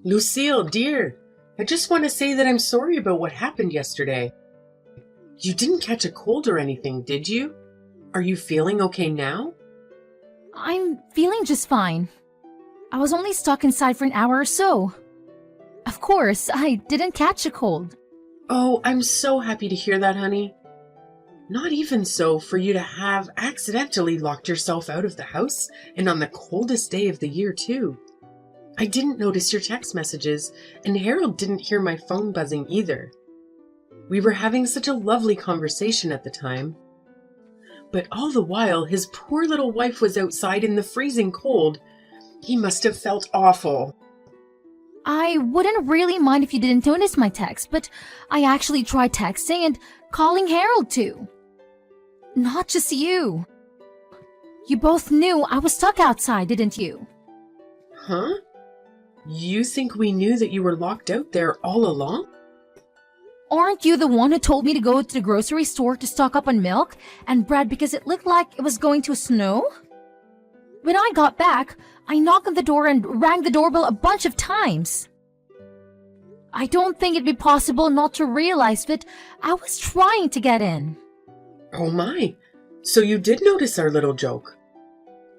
Lucille, dear, I just want to say that I'm sorry about what happened yesterday. You didn't catch a cold or anything, did you? Are you feeling okay now? I'm feeling just fine. I was only stuck inside for an hour or so. Of course, I didn't catch a cold. Oh, I'm so happy to hear that, honey. Not even so for you to have accidentally locked yourself out of the house, and on the coldest day of the year, too. I didn't notice your text messages, and Harold didn't hear my phone buzzing either. We were having such a lovely conversation at the time. But all the while, his poor little wife was outside in the freezing cold. He must have felt awful. I wouldn't really mind if you didn't notice my text, but I actually tried texting and calling Harold too. Not just you. You both knew I was stuck outside, didn't you? Huh? You think we knew that you were locked out there all along? Aren't you the one who told me to go to the grocery store to stock up on milk and bread because it looked like it was going to snow? When I got back, I knocked on the door and rang the doorbell a bunch of times. I don't think it'd be possible not to realize that I was trying to get in. Oh my, so you did notice our little joke.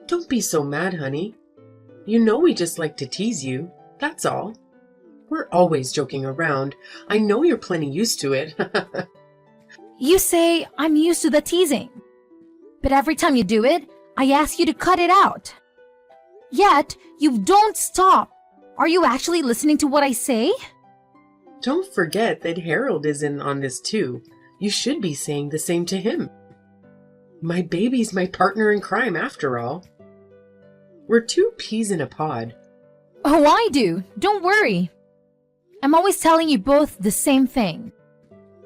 Don't be so mad, honey. You know we just like to tease you, that's all. We're always joking around. I know you're plenty used to it. You say I'm used to the teasing. But every time you do it, I ask you to cut it out. Yet, you don't stop. Are you actually listening to what I say? Don't forget that Harold is in on this too. You should be saying the same to him. My baby's my partner in crime after all. We're two peas in a pod. Oh, I do. Don't worry. I'm always telling you both the same thing.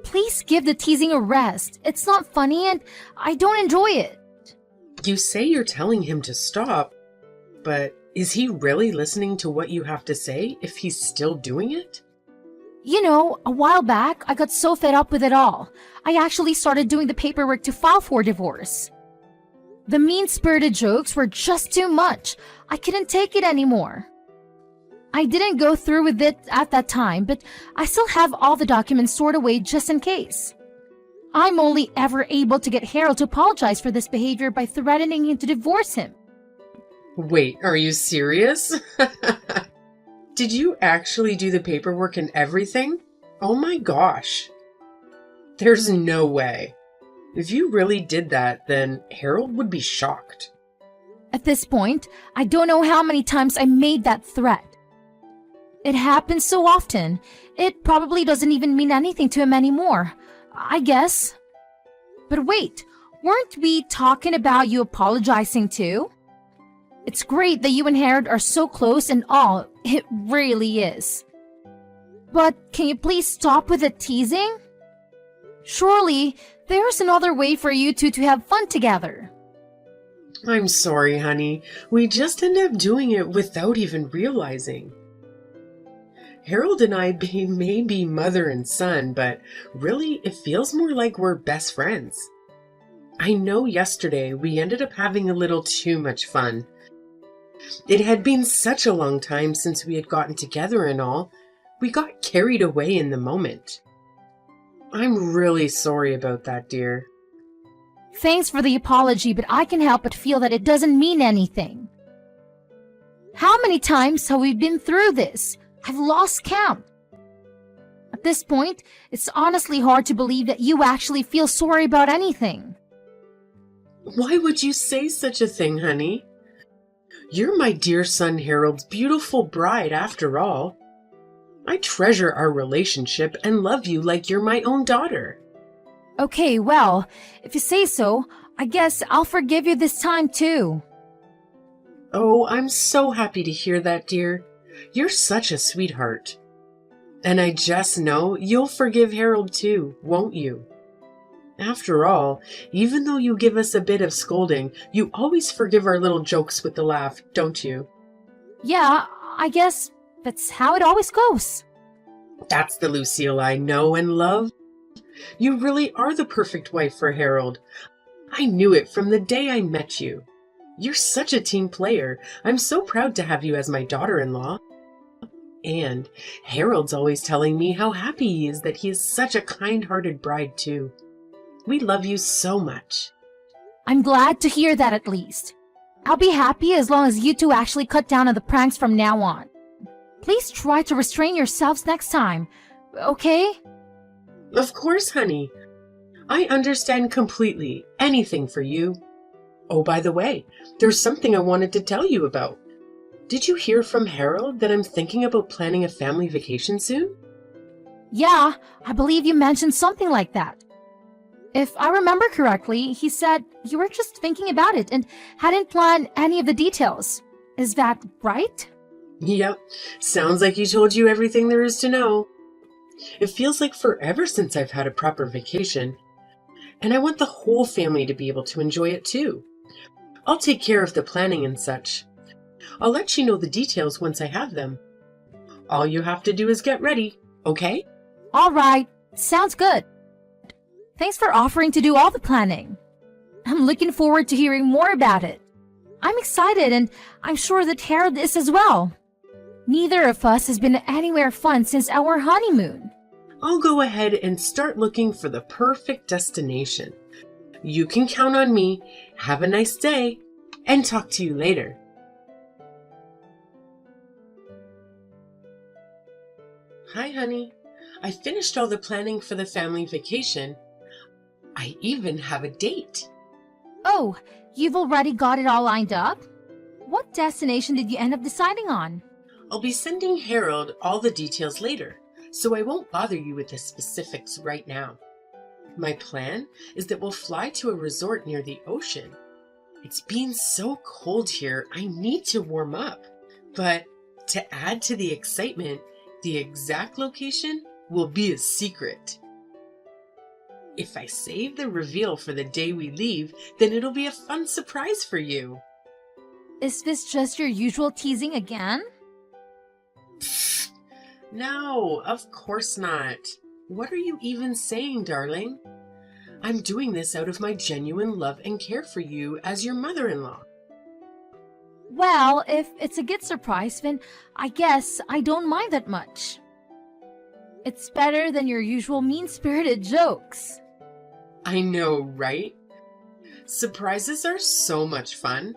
Please give the teasing a rest. It's not funny and I don't enjoy it. You say you're telling him to stop, but is he really listening to what you have to say if he's still doing it? You know, a while back, I got so fed up with it all. I actually started doing the paperwork to file for divorce. The mean-spirited jokes were just too much. I couldn't take it anymore. I didn't go through with it at that time, but I still have all the documents stored away just in case. I'm only ever able to get Harold to apologize for this behavior by threatening him to divorce him. Wait, are you serious? Did you actually do the paperwork and everything? Oh my gosh. There's no way. If you really did that, then Harold would be shocked. At this point, I don't know how many times I made that threat. It happens so often, it probably doesn't even mean anything to him anymore, I guess. But wait, weren't we talking about you apologizing too? It's great that you and Harold are so close and all, it really is. But can you please stop with the teasing? Surely, there's another way for you two to have fun together. I'm sorry, honey. We just end up doing it without even realizing. Harold and I may be mother and son, but really it feels more like we're best friends. I know yesterday we ended up having a little too much fun. It had been such a long time since we had gotten together and all. We got carried away in the moment. I'm really sorry about that, dear. Thanks for the apology, but I can help but feel that it doesn't mean anything. How many times have we been through this? I've lost count. At this point, it's honestly hard to believe that you actually feel sorry about anything. Why would you say such a thing, honey? You're my dear son Harold's beautiful bride after all. I treasure our relationship and love you like you're my own daughter. Okay, well, if you say so, I guess I'll forgive you this time too. Oh, I'm so happy to hear that, dear. You're such a sweetheart. And I just know you'll forgive Harold too, won't you? After all, even though you give us a bit of scolding, you always forgive our little jokes with a laugh, don't you? Yeah, I guess that's how it always goes. That's the Lucille I know and love. You really are the perfect wife for Harold. I knew it from the day I met you. You're such a team player. I'm so proud to have you as my daughter-in-law. And Harold's always telling me how happy he is that he is such a kind-hearted bride, too. We love you so much. I'm glad to hear that at least. I'll be happy as long as you two actually cut down on the pranks from now on. Please try to restrain yourselves next time, okay? Of course, honey. I understand completely. Anything for you. Oh, by the way, there's something I wanted to tell you about. Did you hear from Harold that I'm thinking about planning a family vacation soon? Yeah, I believe you mentioned something like that. If I remember correctly, he said you were just thinking about it and hadn't planned any of the details. Is that right? Yep, sounds like he told you everything there is to know. It feels like forever since I've had a proper vacation, and I want the whole family to be able to enjoy it too. I'll take care of the planning and such. I'll let you know the details once I have them. All you have to do is get ready, okay? All right, sounds good. Thanks for offering to do all the planning. I'm looking forward to hearing more about it. I'm excited, and I'm sure that Harold is as well. Neither of us has been anywhere fun since our honeymoon. I'll go ahead and start looking for the perfect destination. You can count on me. Have a nice day, and talk to you later. Hi, honey. I finished all the planning for the family vacation. I even have a date. Oh, you've already got it all lined up? What destination did you end up deciding on? I'll be sending Harold all the details later, so I won't bother you with the specifics right now. My plan is that we'll fly to a resort near the ocean. It's been so cold here, I need to warm up. But to add to the excitement, the exact location will be a secret. If I save the reveal for the day we leave, then it'll be a fun surprise for you. Is this just your usual teasing again? No, of course not. What are you even saying, darling? I'm doing this out of my genuine love and care for you as your mother-in-law. Well, if it's a good surprise, then I guess I don't mind that much. It's better than your usual mean-spirited jokes. I know, right? Surprises are so much fun.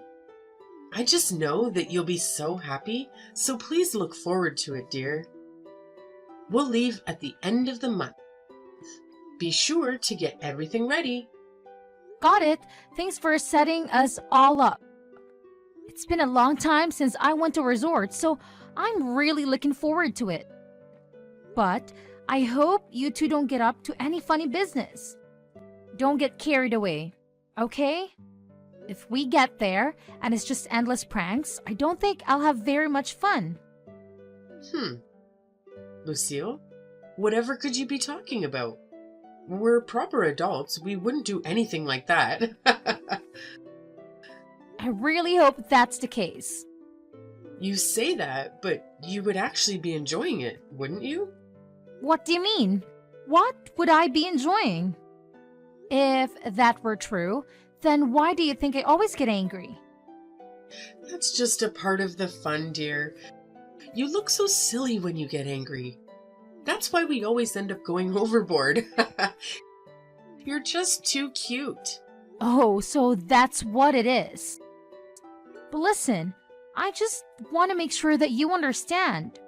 I just know that you'll be so happy, so please look forward to it, dear. We'll leave at the end of the month. Be sure to get everything ready. Got it. Thanks for setting us all up. It's been a long time since I went to a resort, so I'm really looking forward to it. But I hope you two don't get up to any funny business. Don't get carried away, okay? If we get there and it's just endless pranks, I don't think I'll have very much fun. Lucille, whatever could you be talking about? We're proper adults. We wouldn't do anything like that. I really hope that's the case. You say that, but you would actually be enjoying it, wouldn't you? What do you mean? What would I be enjoying? If that were true, then why do you think I always get angry? That's just a part of the fun, dear. You look so silly when you get angry. That's why we always end up going overboard. You're just too cute. Oh, so that's what it is. But listen, I just want to make sure that you understand.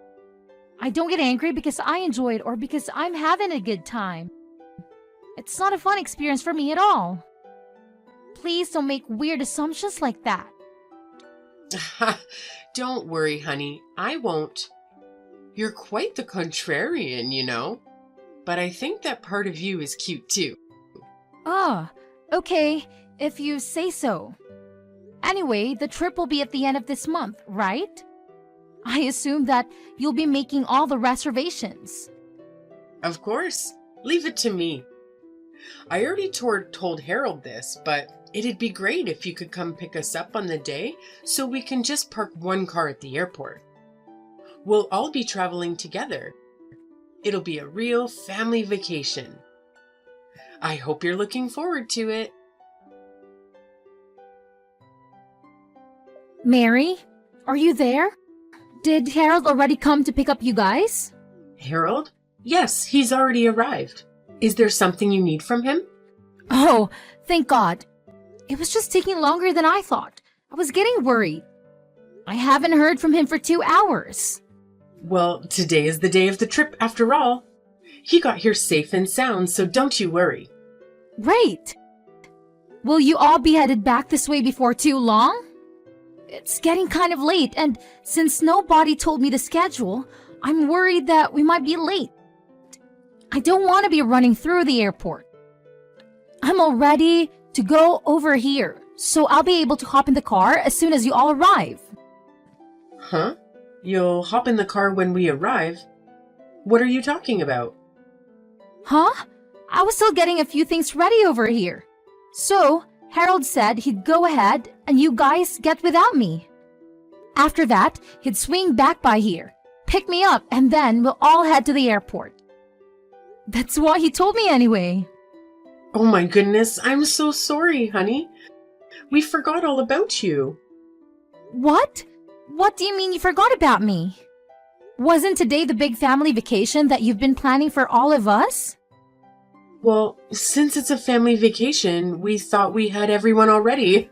I don't get angry because I enjoy it or because I'm having a good time. It's not a fun experience for me at all. Please don't make weird assumptions like that. Don't worry, honey. I won't. You're quite the contrarian, you know. But I think that part of you is cute too. Ah, okay, if you say so. Anyway, the trip will be at the end of this month, right? I assume that you'll be making all the reservations. Of course. Leave it to me. I already told Harold this, but it'd be great if you could come pick us up on the day so we can just park one car at the airport. We'll all be traveling together. It'll be a real family vacation. I hope you're looking forward to it. Mary, are you there? Did Harold already come to pick up you guys? Harold? Yes, he's already arrived. Is there something you need from him? Oh, thank God. It was just taking longer than I thought. I was getting worried. I haven't heard from him for 2 hours. Well, today is the day of the trip after all. He got here safe and sound, so don't you worry. Great. Will you all be headed back this way before too long? It's getting kind of late, and since nobody told me the schedule, I'm worried that we might be late. I don't want to be running through the airport. I'm all ready to go over here, so I'll be able to hop in the car as soon as you all arrive. Huh? You'll hop in the car when we arrive? What are you talking about? Huh? I was still getting a few things ready over here. So, Harold said he'd go ahead and you guys get without me. After that, he'd swing back by here, pick me up, and then we'll all head to the airport. That's what he told me anyway. Oh my goodness, I'm so sorry, honey. We forgot all about you. What? What do you mean you forgot about me? Wasn't today the big family vacation that you've been planning for all of us? Well, since it's a family vacation, we thought we had everyone already.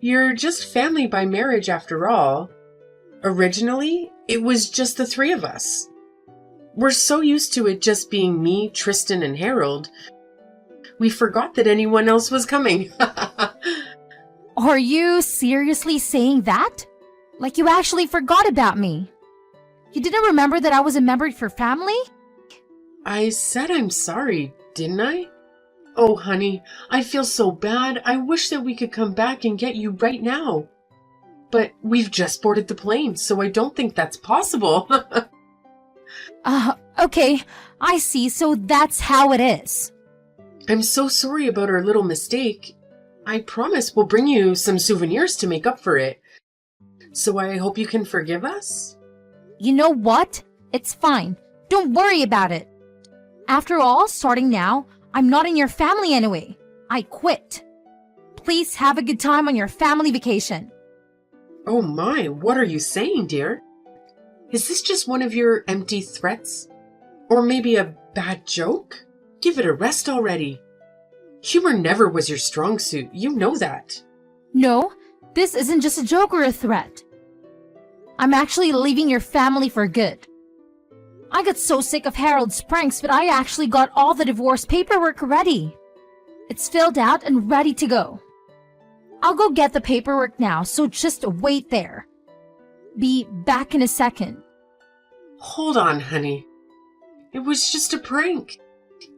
You're just family by marriage after all. Originally, it was just the three of us. We're so used to it just being me, Tristan, and Harold. We forgot that anyone else was coming. Are you seriously saying that? Like you actually forgot about me? You didn't remember that I was a member of your family? I said I'm sorry, didn't I? Oh, honey, I feel so bad. I wish that we could come back and get you right now. But we've just boarded the plane, so I don't think that's possible. Okay, I see, so that's how it is. I'm so sorry about our little mistake. I promise we'll bring you some souvenirs to make up for it. So I hope you can forgive us? You know what? It's fine. Don't worry about it. After all, starting now, I'm not in your family anyway. I quit. Please have a good time on your family vacation. Oh my, what are you saying, dear? Is this just one of your empty threats? Or maybe a bad joke? Give it a rest already. Humor never was your strong suit, you know that. No, this isn't just a joke or a threat. I'm actually leaving your family for good. I got so sick of Harold's pranks, but I actually got all the divorce paperwork ready. It's filled out and ready to go. I'll go get the paperwork now, so just wait there. Be back in a second. Hold on, honey. It was just a prank.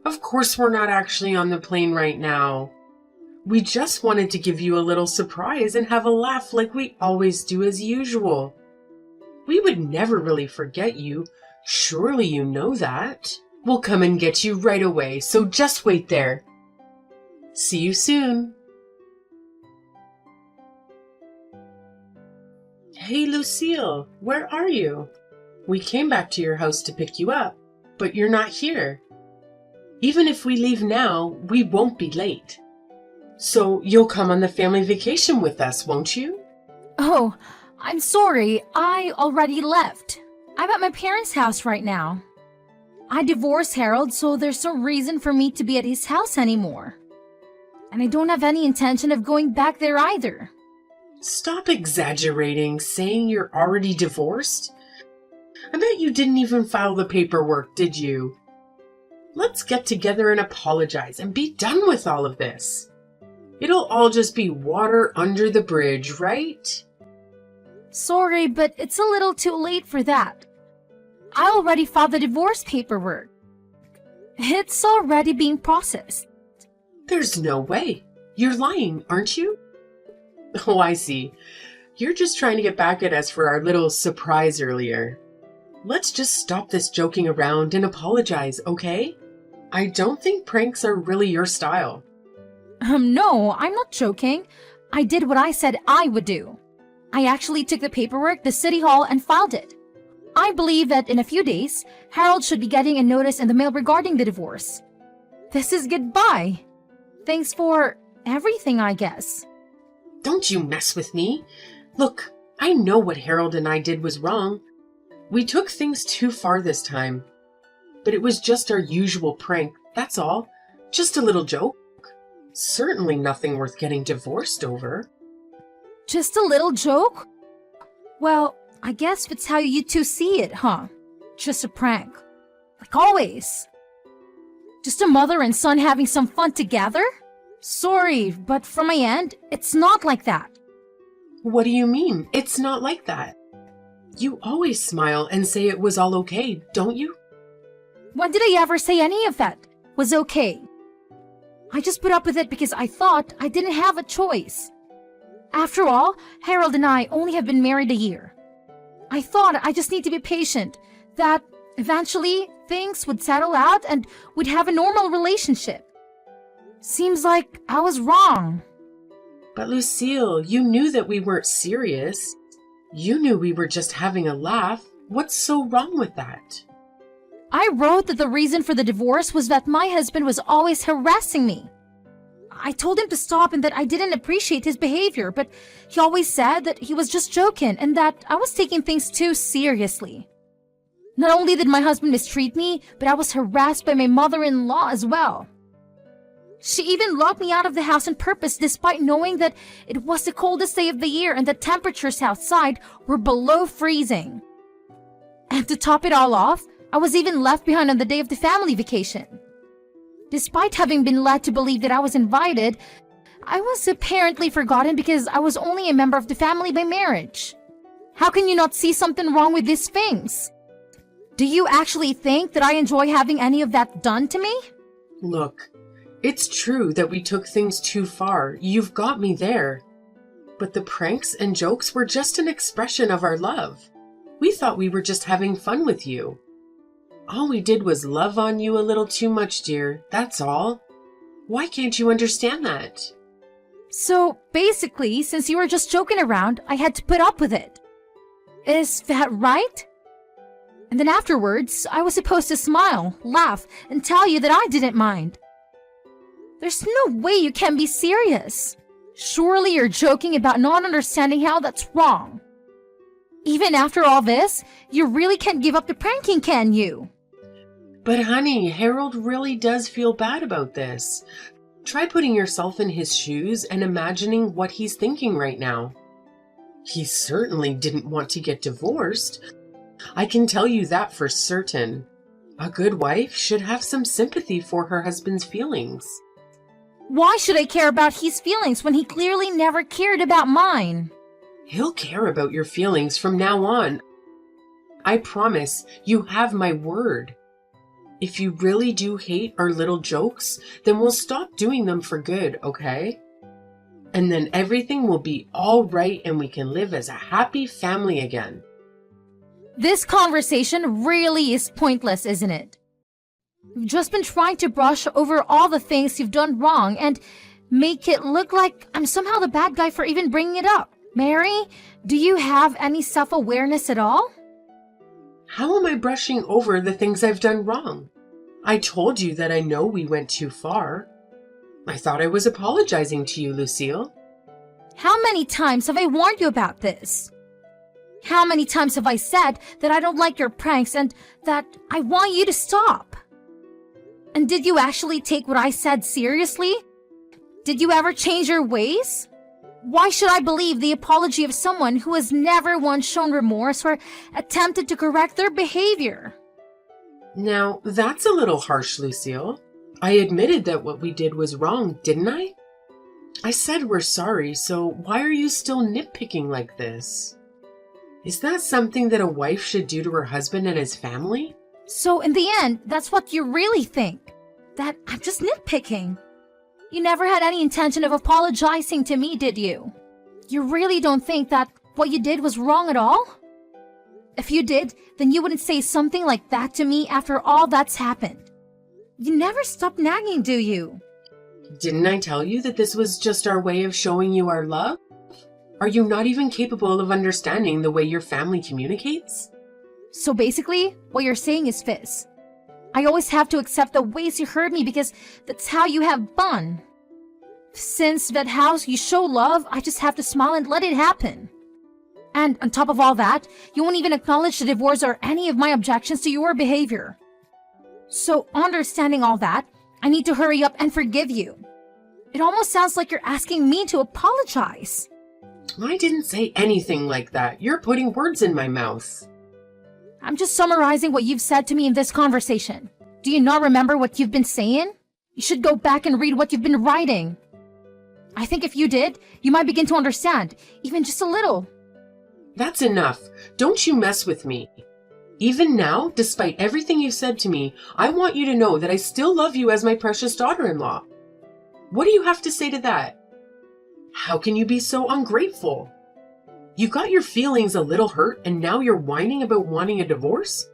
Of course we're not actually on the plane right now. We just wanted to give you a little surprise and have a laugh like we always do as usual. We would never really forget you. Surely you know that. We'll come and get you right away, so just wait there. See you soon. Hey, Lucille, where are you? We came back to your house to pick you up, but you're not here. Even if we leave now, we won't be late. So you'll come on the family vacation with us, won't you? Oh, I'm sorry. I already left. I'm at my parents' house right now. I divorced Harold, so there's no reason for me to be at his house anymore. And I don't have any intention of going back there either. Stop exaggerating, saying you're already divorced. I bet you didn't even file the paperwork, did you? Let's get together and apologize and be done with all of this. It'll all just be water under the bridge, right? Sorry, but it's a little too late for that. I already filed the divorce paperwork. It's already being processed. There's no way. You're lying, aren't you? Oh, I see. You're just trying to get back at us for our little surprise earlier. Let's just stop this joking around and apologize, okay? I don't think pranks are really your style. No, I'm not joking. I did what I said I would do. I actually took the paperwork to City Hall and filed it. I believe that in a few days, Harold should be getting a notice in the mail regarding the divorce. This is goodbye. Thanks for everything, I guess. Don't you mess with me. Look, I know what Harold and I did was wrong. We took things too far this time. But it was just our usual prank, that's all. Just a little joke. Certainly nothing worth getting divorced over. Just a little joke? Well, I guess that's how you two see it, huh? Just a prank. Like always. Just a mother and son having some fun together? Sorry, but from my end, it's not like that. What do you mean? It's not like that. You always smile and say it was all okay, don't you? When did I ever say any of that was okay? I just put up with it because I thought I didn't have a choice. After all, Harold and I only have been married a year. I thought I just need to be patient, that eventually things would settle out and we'd have a normal relationship. Seems like I was wrong. But Lucille, you knew that we weren't serious. You knew we were just having a laugh. What's so wrong with that? I wrote that the reason for the divorce was that my husband was always harassing me. I told him to stop and that I didn't appreciate his behavior, but he always said that he was just joking and that I was taking things too seriously. Not only did my husband mistreat me, but I was harassed by my mother-in-law as well. She even locked me out of the house on purpose despite knowing that it was the coldest day of the year and the temperatures outside were below freezing. And to top it all off, I was even left behind on the day of the family vacation. Despite having been led to believe that I was invited, I was apparently forgotten because I was only a member of the family by marriage. How can you not see something wrong with these things? Do you actually think that I enjoy having any of that done to me? Look, it's true that we took things too far. You've got me there. But the pranks and jokes were just an expression of our love. We thought we were just having fun with you. All we did was love on you a little too much, dear. That's all. Why can't you understand that? So, basically, since you were just joking around, I had to put up with it. Is that right? And then afterwards, I was supposed to smile, laugh, and tell you that I didn't mind. There's no way you can be serious. Surely you're joking about not understanding how that's wrong. Even after all this, you really can't give up the pranking, can you? But honey, Harold really does feel bad about this. Try putting yourself in his shoes and imagining what he's thinking right now. He certainly didn't want to get divorced. I can tell you that for certain. A good wife should have some sympathy for her husband's feelings. Why should I care about his feelings when he clearly never cared about mine? He'll care about your feelings from now on. I promise, you have my word. If you really do hate our little jokes, then we'll stop doing them for good, okay? And then everything will be all right and we can live as a happy family again. This conversation really is pointless, isn't it? You've just been trying to brush over all the things you've done wrong and make it look like I'm somehow the bad guy for even bringing it up. Mary, do you have any self-awareness at all? How am I brushing over the things I've done wrong? I told you that I know we went too far. I thought I was apologizing to you, Lucille. How many times have I warned you about this? How many times have I said that I don't like your pranks and that I want you to stop? And did you actually take what I said seriously? Did you ever change your ways? Why should I believe the apology of someone who has never once shown remorse or attempted to correct their behavior? Now, that's a little harsh, Lucille. I admitted that what we did was wrong, didn't I? I said we're sorry, so why are you still nitpicking like this? Is that something that a wife should do to her husband and his family? So in the end, that's what you really think? That I'm just nitpicking? You never had any intention of apologizing to me, did you? You really don't think that what you did was wrong at all? If you did, then you wouldn't say something like that to me after all that's happened. You never stop nagging, do you? Didn't I tell you that this was just our way of showing you our love? Are you not even capable of understanding the way your family communicates? So basically, what you're saying is this. I always have to accept the ways you hurt me because that's how you have fun. Since that how you show love, I just have to smile and let it happen. And on top of all that, you won't even acknowledge the divorce or any of my objections to your behavior. So, understanding all that, I need to hurry up and forgive you. It almost sounds like you're asking me to apologize. I didn't say anything like that. You're putting words in my mouth. I'm just summarizing what you've said to me in this conversation. Do you not remember what you've been saying? You should go back and read what you've been writing. I think if you did, you might begin to understand, even just a little. That's enough. Don't you mess with me. Even now, despite everything you've said to me, I want you to know that I still love you as my precious daughter-in-law. What do you have to say to that? How can you be so ungrateful? You got your feelings a little hurt and now you're whining about wanting a divorce?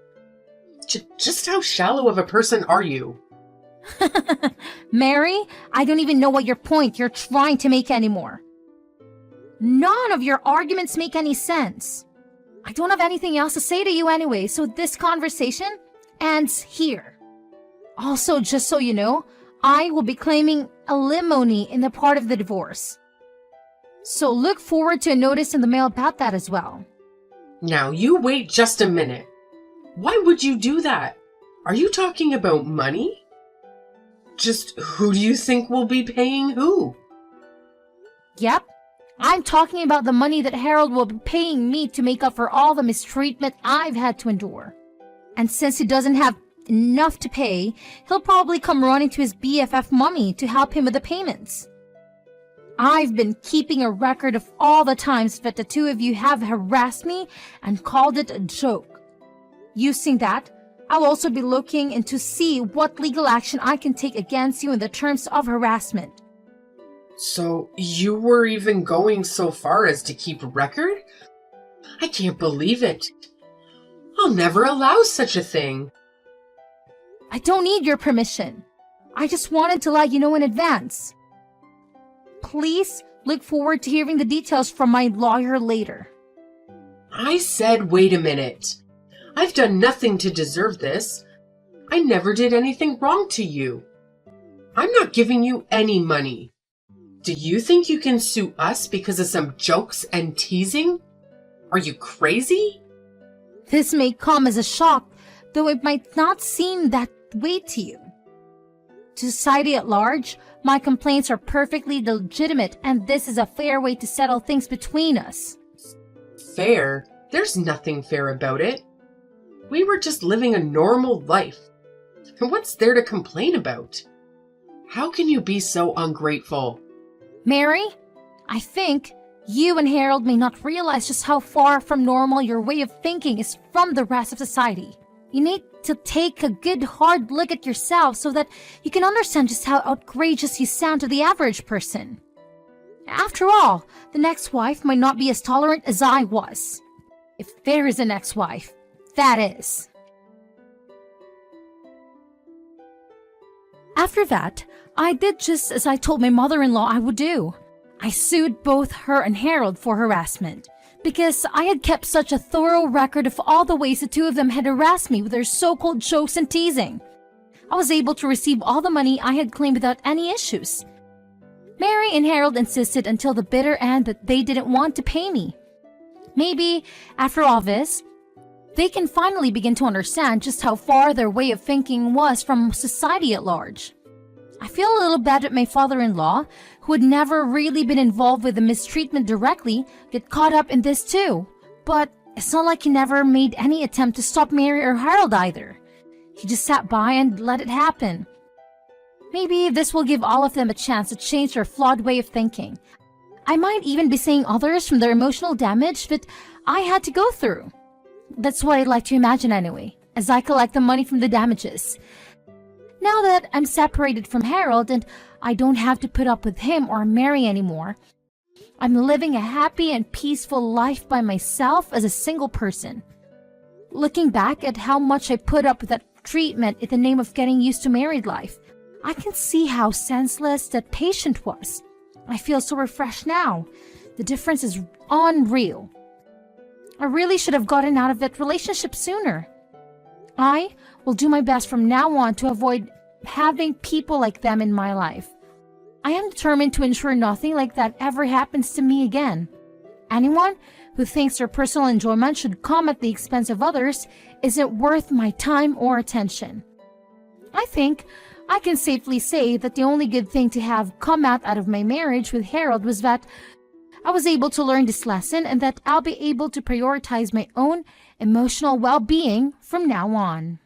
Just how shallow of a person are you? Mary, I don't even know what your point you're trying to make anymore. None of your arguments make any sense. I don't have anything else to say to you anyway, so this conversation ends here. Also, just so you know, I will be claiming alimony in the part of the divorce. So look forward to a notice in the mail about that as well. Now, you wait just a minute. Why would you do that? Are you talking about money? Just who do you think will be paying who? Yep. I'm talking about the money that Harold will be paying me to make up for all the mistreatment I've had to endure. And since he doesn't have enough to pay, he'll probably come running to his BFF Mummy to help him with the payments. I've been keeping a record of all the times that the two of you have harassed me and called it a joke. Using that, I'll also be looking into see what legal action I can take against you in the terms of harassment. So you were even going so far as to keep record? I can't believe it. I'll never allow such a thing. I don't need your permission. I just wanted to let you know in advance. Please look forward to hearing the details from my lawyer later. I said, wait a minute. I've done nothing to deserve this. I never did anything wrong to you. I'm not giving you any money. Do you think you can sue us because of some jokes and teasing? Are you crazy? This may come as a shock, though it might not seem that way to you. To society at large, my complaints are perfectly legitimate, and this is a fair way to settle things between us. Fair? There's nothing fair about it. We were just living a normal life. And what's there to complain about? How can you be so ungrateful? Mary, I think you and Harold may not realize just how far from normal your way of thinking is from the rest of society. You need to take a good hard look at yourself so that you can understand just how outrageous you sound to the average person. After all, the next wife might not be as tolerant as I was. If there is a next wife, that is. After that, I did just as I told my mother-in-law I would do. I sued both her and Harold for harassment, because I had kept such a thorough record of all the ways the two of them had harassed me with their so-called jokes and teasing. I was able to receive all the money I had claimed without any issues. Mary and Harold insisted until the bitter end that they didn't want to pay me. Maybe, after all this, they can finally begin to understand just how far their way of thinking was from society at large. I feel a little bad that my father-in-law, who had never really been involved with the mistreatment directly, get caught up in this too. But it's not like he never made any attempt to stop Mary or Harold either. He just sat by and let it happen. Maybe this will give all of them a chance to change their flawed way of thinking. I might even be saving others from their emotional damage that I had to go through. That's what I'd like to imagine anyway, as I collect the money from the damages. Now that I'm separated from Harold and I don't have to put up with him or Mary anymore, I'm living a happy and peaceful life by myself as a single person. Looking back at how much I put up with that treatment in the name of getting used to married life, I can see how senseless that patient was. I feel so refreshed now. The difference is unreal. I really should have gotten out of that relationship sooner. I will do my best from now on to avoid having people like them in my life. I am determined to ensure nothing like that ever happens to me again. Anyone who thinks their personal enjoyment should come at the expense of others isn't worth my time or attention. I think I can safely say that the only good thing to have come out of my marriage with Harold was that I was able to learn this lesson and that I'll be able to prioritize my own emotional well-being from now on.